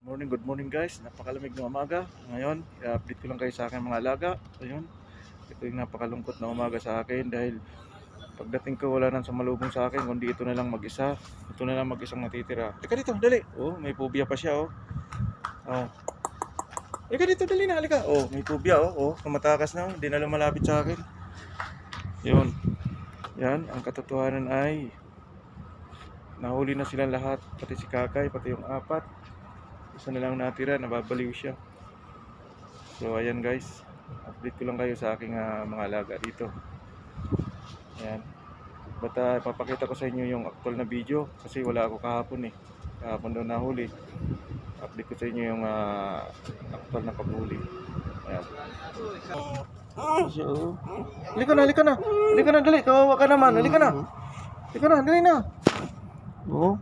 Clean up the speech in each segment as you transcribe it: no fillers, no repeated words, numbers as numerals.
Good morning guys. Napakalamig na umaga. Ngayon, i-update ko lang kayo sa akin mga alaga. Ayun. Ito yung napakalungkot na umaga sa akin dahil pagdating ko wala nang sumalubong sa akin kundi ito na lang mag-isa. Ito na lang mag-isang natitira. Halika dito, dali. Oh, may phobia pa siya oh. Oh. Halika dito, dali na, halika. Oh, may phobia oh. Oh, tumatakas na. Hindi na lumalapit sa akin. Yun. Yan, ang katotohanan ay nahuli na silang lahat, pati si Kakay, pati yung apat. Isa na lang natira, nababaliw siya. So ayan guys, update ko lang kayo sa aking mga alaga dito. Ayan. Basta papakita ko sa inyo yung actual na video kasi wala ako kahapon eh. Kahapon daw nahuli. Update ko sa inyo yung actual na paghuli. Ayan. So, halika na, halika na. Halika na, dali. Kawawa ka naman. Halika na. Halika na, dali na. Oo.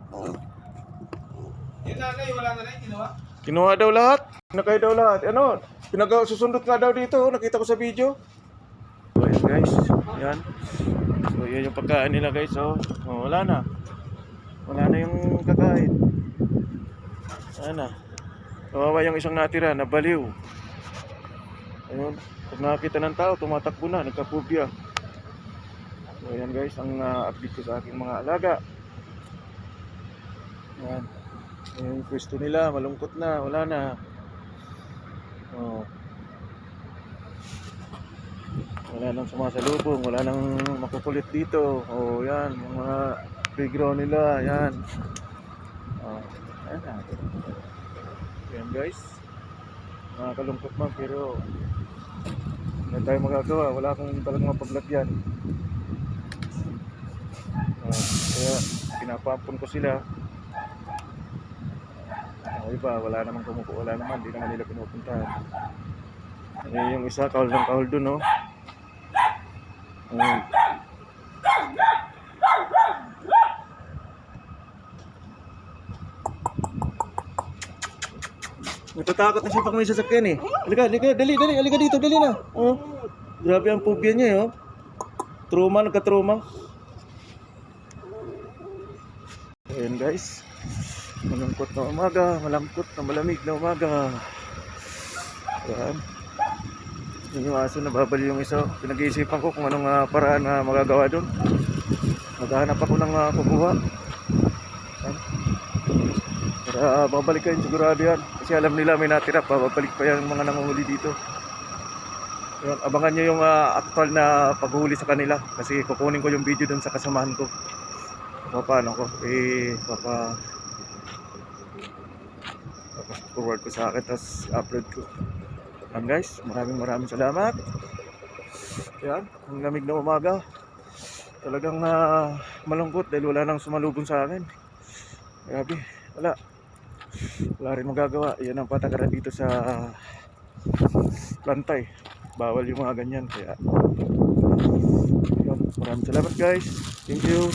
Yung nanay, wala na rin, kinuha? Kinuha daw lahat. Pinakay daw lahat. Ano? Susundot nga daw dito. Nakita ko sa video. So, ayan guys. Yan. So, yan yung pagkain nila guys. Oh, wala na. Wala na yung kakain. Wala na. Kawawa yung isang natira. Nabaliw. Ayun. Pag nakakita ng tao, tumatakbo na. Nagka-phobia. So, ayan guys. Ang update ko sa aking mga alaga. Yan. Yung pwesto nila, malungkot na, wala na. Oh. Wala nang sumasalubong, wala nang makukulit dito. Oh, yan, yung mga playground nila, yan. Oh, yan na. Yan guys. Nakakalungkot man, pero wala tayong magagawa, wala akong talagang mapaglagyan. Kaya pinapampun ko sila. Iba, wala namang kumupo, wala naman, di naman nila pinupuntahan. Yung isa, kahol ng kahol dun, no? Natatakot na siya pag may sasakyan eh. Halika, halika, dali, dali, halika dito, dali na. Oh, grabe ang phobia niya, oh. Trauma, nagka-trauma. Ayan guys. Malungkot na umaga, malangkot na malamig na umaga. Yan. Yun yung aso, nababali yung isa. Pinag-iisipan ko kung anong paraan na magagawa doon. Maghahanap ako ng kukuha. Para babalik kayo sigurado yan. Kasi alam nila may natira pa, babalik pa yung mga nanguhuli dito. Yan. Abangan nyo yung actual na paghuli sa kanila. Kasi kukunin ko yung video doon sa kasamahan ko. Paano ko? Forward ko sa akin, tapos upload ko. Yan guys, maraming salamat. Yan, ang lamig na umaga. Talagang malungkot dahil wala nang sumalubong sa akin. Grabe, wala rin magagawa. Yan ang patakaran dito sa plantay. Bawal yung mga ganyan. Kaya yan, maraming salamat guys. Thank you.